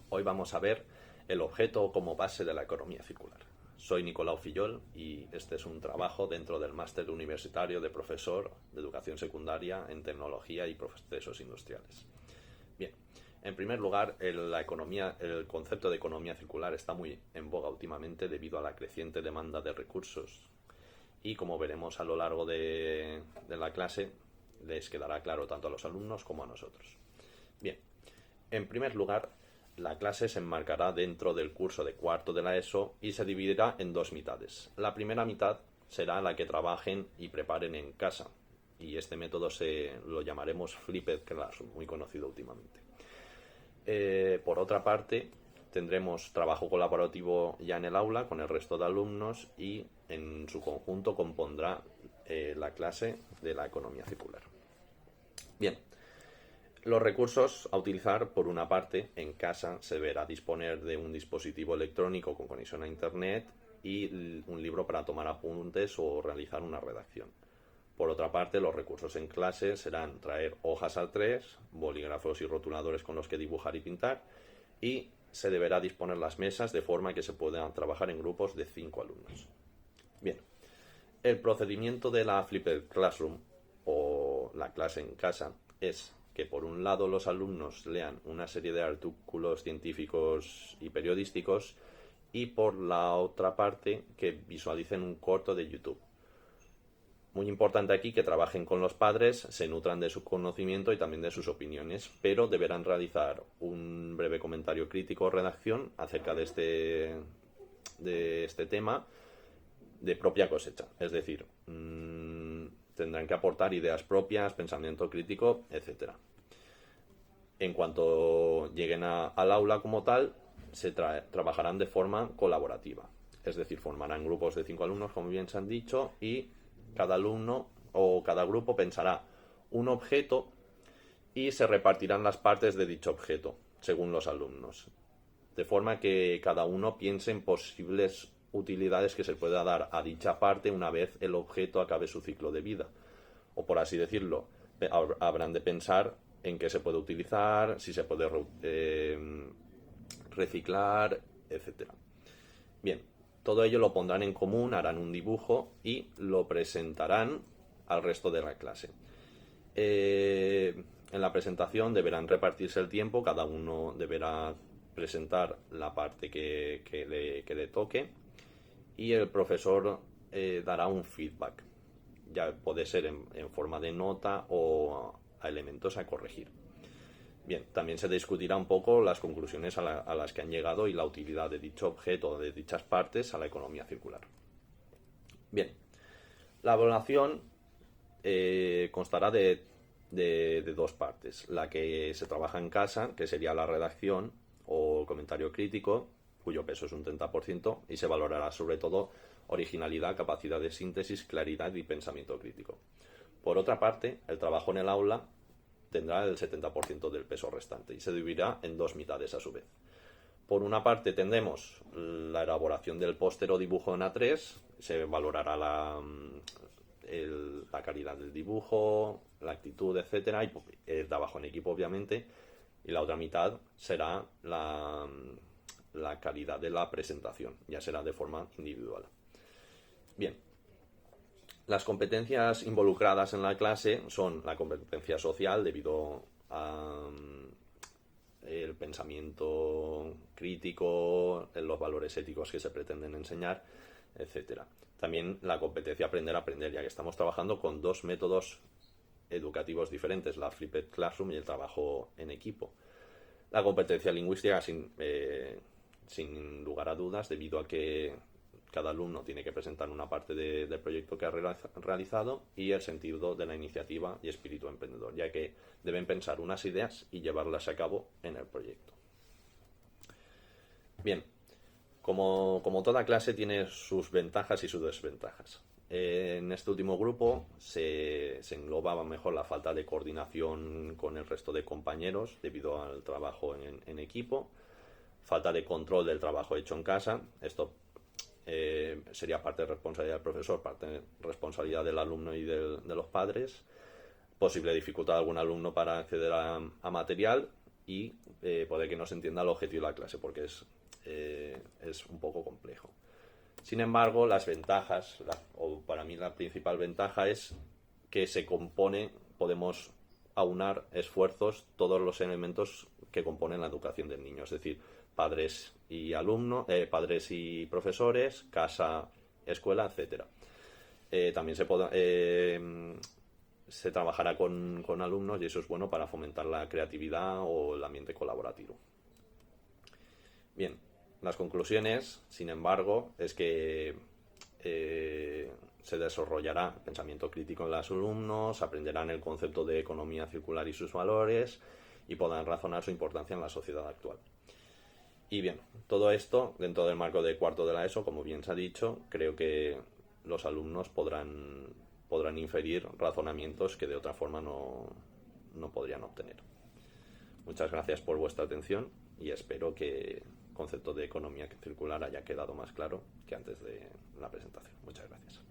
Hoy vamos a ver el objeto como base de la economía circular. Soy Nicolau Fillol y este es un trabajo dentro del máster universitario de profesor de educación secundaria en tecnología y procesos industriales. Bien, en primer lugar, el concepto de economía circular está muy en boga últimamente debido a la creciente demanda de recursos y, como veremos a lo largo de la clase, les quedará claro tanto a los alumnos como a nosotros. Bien, en primer lugar, la clase se enmarcará dentro del curso de cuarto de la ESO y se dividirá en dos mitades. La primera mitad será la que trabajen y preparen en casa, y este método lo llamaremos Flipped Classroom, muy conocido últimamente. Por otra parte, tendremos trabajo colaborativo ya en el aula con el resto de alumnos y en su conjunto compondrá la clase de la economía circular. Bien, los recursos a utilizar, por una parte, en casa se deberá disponer de un dispositivo electrónico con conexión a Internet y un libro para tomar apuntes o realizar una redacción. Por otra parte, los recursos en clase serán traer hojas A3, bolígrafos y rotuladores con los que dibujar y pintar, y se deberá disponer las mesas de forma que se puedan trabajar en grupos de 5 alumnos. Bien, el procedimiento de la Flipped Classroom o la clase en casa es que por un lado los alumnos lean una serie de artículos científicos y periodísticos y por la otra parte que visualicen un corto de YouTube. Muy importante aquí que trabajen con los padres, se nutran de su conocimiento y también de sus opiniones, pero deberán realizar un breve comentario crítico o redacción acerca de este tema de propia cosecha. Es decir, tendrán que aportar ideas propias, pensamiento crítico, etc. En cuanto lleguen al aula como tal, se trabajarán de forma colaborativa. Es decir, formarán grupos de 5 alumnos, como bien se han dicho, y cada alumno o cada grupo pensará un objeto y se repartirán las partes de dicho objeto, según los alumnos. De forma que cada uno piense en posibles utilidades que se pueda dar a dicha parte una vez el objeto acabe su ciclo de vida. O por así decirlo, habrán de pensar en qué se puede utilizar, si se puede reciclar, etc. Bien, todo ello lo pondrán en común, harán un dibujo y lo presentarán al resto de la clase. En la presentación deberán repartirse el tiempo, cada uno deberá presentar la parte que le toque y el profesor dará un feedback. Ya puede ser en forma de nota o a elementos a corregir. Bien, también se discutirá un poco las conclusiones a las que han llegado y la utilidad de dicho objeto o de dichas partes a la economía circular. Bien, la evaluación constará de dos partes. La que se trabaja en casa, que sería la redacción o comentario crítico, cuyo peso es un 30%, y se valorará sobre todo originalidad, capacidad de síntesis, claridad y pensamiento crítico. Por otra parte, el trabajo en el aula tendrá el 70% del peso restante y se dividirá en dos mitades a su vez. Por una parte tendremos la elaboración del póster o dibujo en A3, se valorará la calidad del dibujo, la actitud, etcétera, y el trabajo en equipo obviamente, y la otra mitad será la calidad de la presentación, ya será de forma individual. Bien, las competencias involucradas en la clase son la competencia social debido a el pensamiento crítico, los valores éticos que se pretenden enseñar, etc. También la competencia aprender a aprender, ya que estamos trabajando con dos métodos educativos diferentes, la Flipped Classroom y el trabajo en equipo. La competencia lingüística sin lugar a dudas, debido a que cada alumno tiene que presentar una parte del proyecto que ha realizado y el sentido de la iniciativa y espíritu emprendedor, ya que deben pensar unas ideas y llevarlas a cabo en el proyecto. Bien, como toda clase tiene sus ventajas y sus desventajas. En este último grupo se englobaba mejor la falta de coordinación con el resto de compañeros debido al trabajo en equipo, falta de control del trabajo hecho en casa. Esto sería parte de responsabilidad del profesor, parte de responsabilidad del alumno y de los padres. Posible dificultad de algún alumno para acceder a material y puede que no se entienda el objetivo de la clase porque es un poco complejo. Sin embargo, las ventajas, o para mí la principal ventaja es que podemos aunar esfuerzos, todos los elementos que componen la educación del niño, es decir, padres y alumnos, padres y profesores, casa, escuela, etcétera. También se trabajará con alumnos y eso es bueno para fomentar la creatividad o el ambiente colaborativo. Bien, las conclusiones, sin embargo, es que se desarrollará pensamiento crítico en los alumnos, aprenderán el concepto de economía circular y sus valores y podrán razonar su importancia en la sociedad actual. Y bien, todo esto dentro del marco de cuarto de la ESO, como bien se ha dicho, creo que los alumnos podrán inferir razonamientos que de otra forma no podrían obtener. Muchas gracias por vuestra atención y espero que el concepto de economía circular haya quedado más claro que antes de la presentación. Muchas gracias.